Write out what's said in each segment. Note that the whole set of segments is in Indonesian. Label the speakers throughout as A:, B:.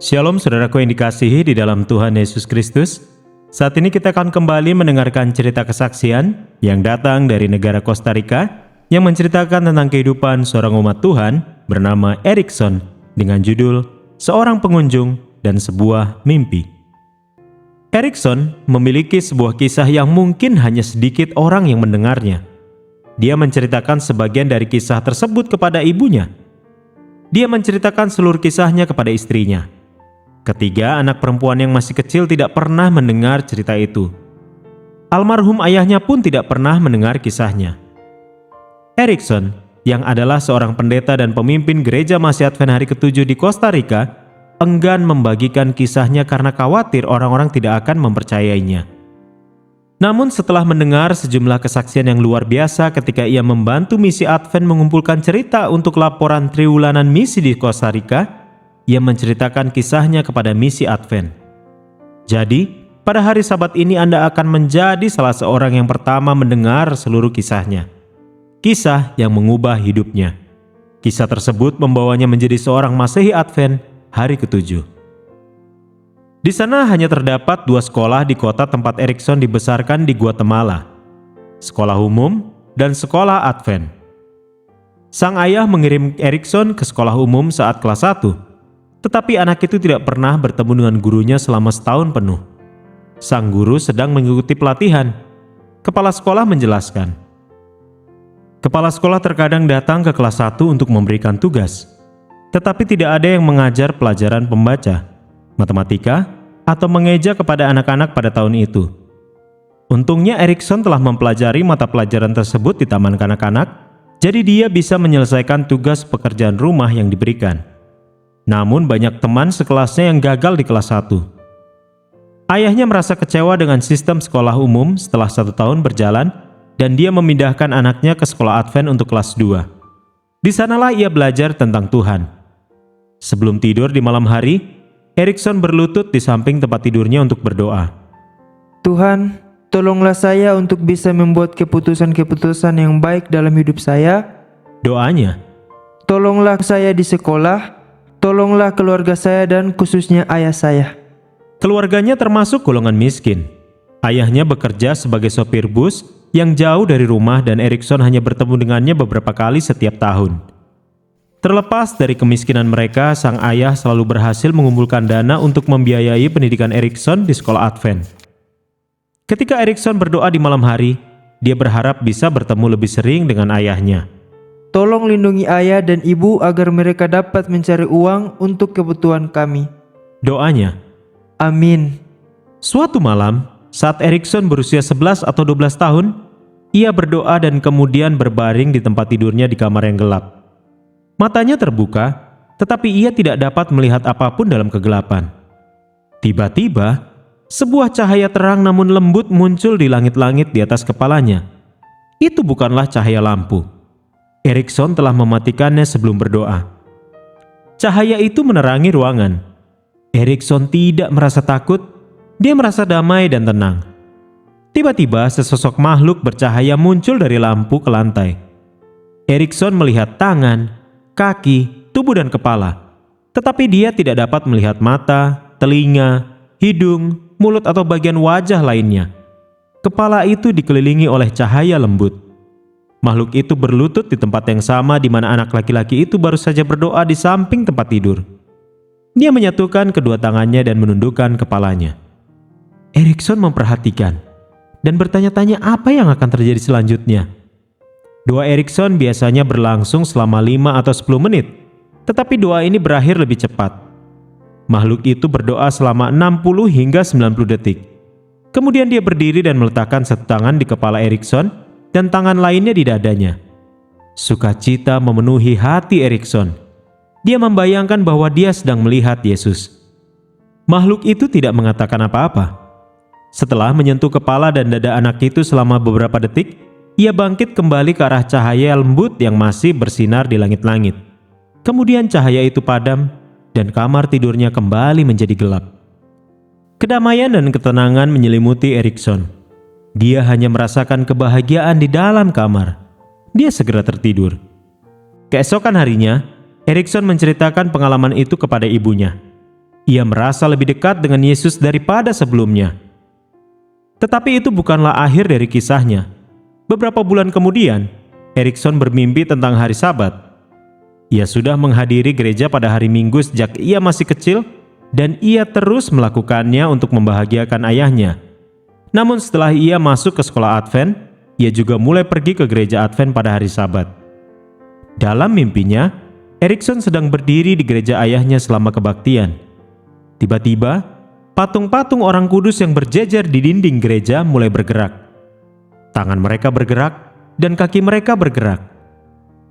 A: Shalom saudaraku yang dikasihi di dalam Tuhan Yesus Kristus. Saat ini kita akan kembali mendengarkan cerita kesaksian yang datang dari negara Costa Rica yang menceritakan tentang kehidupan seorang umat Tuhan bernama Erikson dengan judul Seorang Pengunjung dan Sebuah Mimpi. Erikson memiliki sebuah kisah yang mungkin hanya sedikit orang yang mendengarnya. Dia menceritakan sebagian dari kisah tersebut kepada ibunya. Dia menceritakan seluruh kisahnya kepada istrinya. Ketiga anak perempuan yang masih kecil tidak pernah mendengar cerita itu. Almarhum ayahnya pun tidak pernah mendengar kisahnya. Erikson, yang adalah seorang pendeta dan pemimpin gereja Masih Advent hari ke-7 di Costa Rica, enggan membagikan kisahnya karena khawatir orang-orang tidak akan mempercayainya. Namun setelah mendengar sejumlah kesaksian yang luar biasa ketika ia membantu misi Advent mengumpulkan cerita untuk laporan triwulanan misi di Costa Rica, ia menceritakan kisahnya kepada misi Advent. Jadi, pada hari Sabat ini Anda akan menjadi salah seorang yang pertama mendengar seluruh kisahnya. Kisah yang mengubah hidupnya. Kisah tersebut membawanya menjadi seorang Masehi Advent hari ke-7. Di sana hanya terdapat 2 sekolah di kota tempat Erikson dibesarkan di Guatemala. Sekolah umum dan sekolah Advent. Sang ayah mengirim Erikson ke sekolah umum saat kelas 1. Tetapi anak itu tidak pernah bertemu dengan gurunya selama setahun penuh. Sang guru sedang mengikuti pelatihan. Kepala sekolah menjelaskan. Kepala sekolah terkadang datang ke kelas 1 untuk memberikan tugas. Tetapi tidak ada yang mengajar pelajaran pembaca, matematika, atau mengeja kepada anak-anak pada tahun itu. Untungnya Erikson telah mempelajari mata pelajaran tersebut di taman kanak-kanak, jadi dia bisa menyelesaikan tugas pekerjaan rumah yang diberikan. Namun banyak teman sekelasnya yang gagal di kelas 1. Ayahnya merasa kecewa dengan sistem sekolah umum setelah 1 tahun berjalan dan dia memindahkan anaknya ke sekolah Advent untuk kelas 2. Di sanalah ia belajar tentang Tuhan. Sebelum tidur di malam hari, Erikson berlutut di samping tempat tidurnya untuk berdoa.
B: Tuhan, tolonglah saya untuk bisa membuat keputusan-keputusan yang baik dalam hidup saya.
A: Doanya,
B: Tolonglah saya di sekolah. Tolonglah keluarga saya dan khususnya ayah saya.
A: keluarganya termasuk golongan miskin. Ayahnya bekerja sebagai sopir bus yang jauh dari rumah dan Erikson hanya bertemu dengannya beberapa kali setiap tahun. Terlepas dari kemiskinan mereka, sang ayah selalu berhasil mengumpulkan dana untuk membiayai pendidikan Erikson di sekolah Advent. Ketika Erikson berdoa di malam hari, dia berharap bisa bertemu lebih sering dengan ayahnya.
B: Tolong lindungi ayah dan ibu agar mereka dapat mencari uang untuk kebutuhan kami.
A: Doanya,
B: Amin.
A: suatu malam, saat Erikson berusia 11 atau 12 tahun, ia berdoa dan kemudian berbaring di tempat tidurnya di kamar yang gelap. Matanya terbuka, tetapi ia tidak dapat melihat apapun dalam kegelapan. Tiba-tiba, sebuah cahaya terang namun lembut muncul di langit-langit di atas kepalanya. Itu bukanlah cahaya lampu. Erikson telah mematikannya sebelum berdoa. Cahaya itu menerangi ruangan. Erikson tidak merasa takut, dia merasa damai dan tenang. Tiba-tiba sesosok makhluk bercahaya muncul dari lampu ke lantai. Erikson melihat tangan, kaki, tubuh dan kepala. Tetapi dia tidak dapat melihat mata, telinga, hidung, mulut atau bagian wajah lainnya. Kepala itu dikelilingi oleh cahaya lembut. Makhluk itu berlutut di tempat yang sama di mana anak laki-laki itu baru saja berdoa di samping tempat tidur. Dia menyatukan kedua tangannya dan menundukkan kepalanya. Erikson memperhatikan dan bertanya-tanya apa yang akan terjadi selanjutnya. Doa Erikson biasanya berlangsung selama 5 atau 10 menit, tetapi doa ini berakhir lebih cepat. Makhluk itu berdoa selama 60 hingga 90 detik. Kemudian dia berdiri dan meletakkan satu tangan di kepala Erikson dan tangan lainnya di dadanya. Sukacita memenuhi hati Erikson. Dia membayangkan bahwa dia sedang melihat Yesus. Makhluk itu tidak mengatakan apa-apa. Setelah menyentuh kepala dan dada anak itu selama beberapa detik, ia bangkit kembali ke arah cahaya lembut yang masih bersinar di langit-langit. Kemudian cahaya itu padam dan kamar tidurnya kembali menjadi gelap. Kedamaian dan ketenangan menyelimuti Erikson. Dia hanya merasakan kebahagiaan di dalam kamar. Dia segera tertidur. Keesokan harinya, Erikson menceritakan pengalaman itu kepada ibunya. Ia merasa lebih dekat dengan Yesus daripada sebelumnya. Tetapi itu bukanlah akhir dari kisahnya. Beberapa bulan kemudian, Erikson bermimpi tentang hari Sabat. Ia sudah menghadiri gereja pada hari Minggu sejak ia masih kecil, dan ia terus melakukannya untuk membahagiakan ayahnya. Namun setelah ia masuk ke sekolah Advent, ia juga mulai pergi ke gereja Advent pada hari Sabat. Dalam mimpinya, Erikson sedang berdiri di gereja ayahnya selama kebaktian. Tiba-tiba, patung-patung orang kudus yang berjejer di dinding gereja mulai bergerak. Tangan mereka bergerak dan kaki mereka bergerak.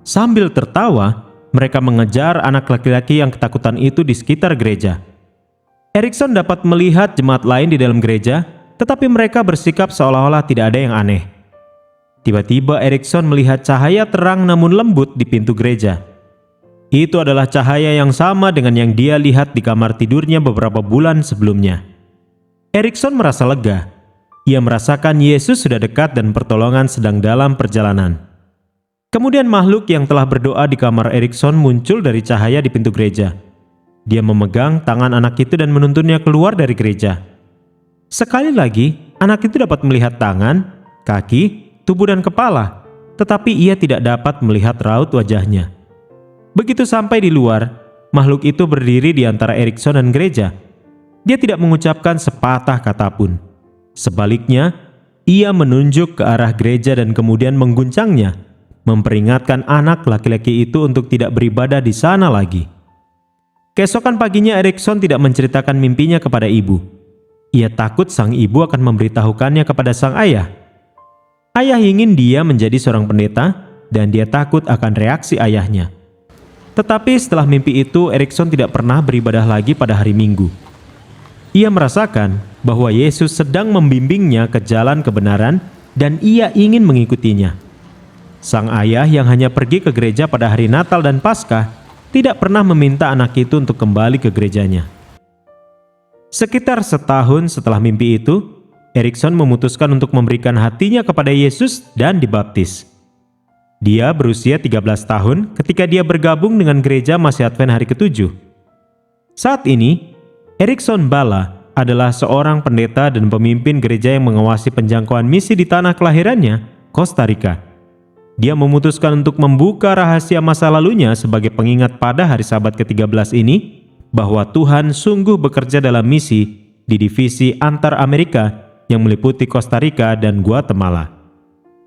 A: Sambil tertawa, mereka mengejar anak laki-laki yang ketakutan itu di sekitar gereja. Erikson dapat melihat jemaat lain di dalam gereja, tetapi mereka bersikap seolah-olah tidak ada yang aneh. Tiba-tiba Erikson melihat cahaya terang namun lembut di pintu gereja. Itu adalah cahaya yang sama dengan yang dia lihat di kamar tidurnya beberapa bulan sebelumnya. Erikson merasa lega. Ia merasakan Yesus sudah dekat dan pertolongan sedang dalam perjalanan. Kemudian makhluk yang telah berdoa di kamar Erikson muncul dari cahaya di pintu gereja. Dia memegang tangan anak itu dan menuntunnya keluar dari gereja. Sekali lagi, anak itu dapat melihat tangan, kaki, tubuh dan kepala, tetapi ia tidak dapat melihat raut wajahnya. Begitu sampai di luar, makhluk itu berdiri di antara Erikson dan gereja. Dia tidak mengucapkan sepatah kata pun. Sebaliknya, ia menunjuk ke arah gereja dan kemudian mengguncangnya, memperingatkan anak laki-laki itu untuk tidak beribadah di sana lagi. Keesokan paginya Erikson tidak menceritakan mimpinya kepada ibu. Ia takut sang ibu akan memberitahukannya kepada sang ayah. Ayah ingin dia menjadi seorang pendeta dan dia takut akan reaksi ayahnya. Tetapi setelah mimpi itu, Erikson tidak pernah beribadah lagi pada hari Minggu. Ia merasakan bahwa Yesus sedang membimbingnya ke jalan kebenaran dan ia ingin mengikutinya. Sang ayah yang hanya pergi ke gereja pada hari Natal dan Paskah tidak pernah meminta anak itu untuk kembali ke gerejanya. Sekitar setahun setelah mimpi itu, Erikson memutuskan untuk memberikan hatinya kepada Yesus dan dibaptis. Dia berusia 13 tahun ketika dia bergabung dengan gereja Masih Advent hari ke-7. Saat ini, Erikson Bala adalah seorang pendeta dan pemimpin gereja yang mengawasi penjangkauan misi di tanah kelahirannya, Kosta Rika. Dia memutuskan untuk membuka rahasia masa lalunya sebagai pengingat pada hari Sabat ke-13 ini, bahwa Tuhan sungguh bekerja dalam misi di divisi antar Amerika yang meliputi Kosta Rika dan Guatemala.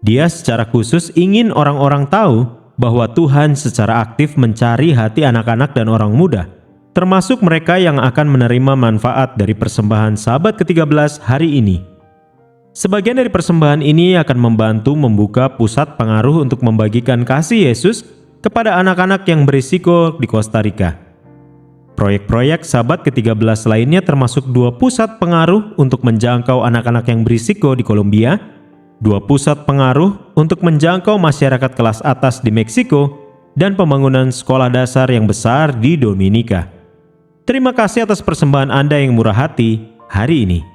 A: Dia secara khusus ingin orang-orang tahu bahwa Tuhan secara aktif mencari hati anak-anak dan orang muda, termasuk mereka yang akan menerima manfaat dari persembahan Sabat ke-13 hari ini. Sebagian dari persembahan ini akan membantu membuka pusat pengaruh untuk membagikan kasih Yesus kepada anak-anak yang berisiko di Kosta Rika. Proyek-proyek Sabat ke-13 lainnya termasuk 2 pusat pengaruh untuk menjangkau anak-anak yang berisiko di Kolombia, 2 pusat pengaruh untuk menjangkau masyarakat kelas atas di Meksiko, dan pembangunan sekolah dasar yang besar di Dominika. Terima kasih atas persembahan Anda yang murah hati hari ini.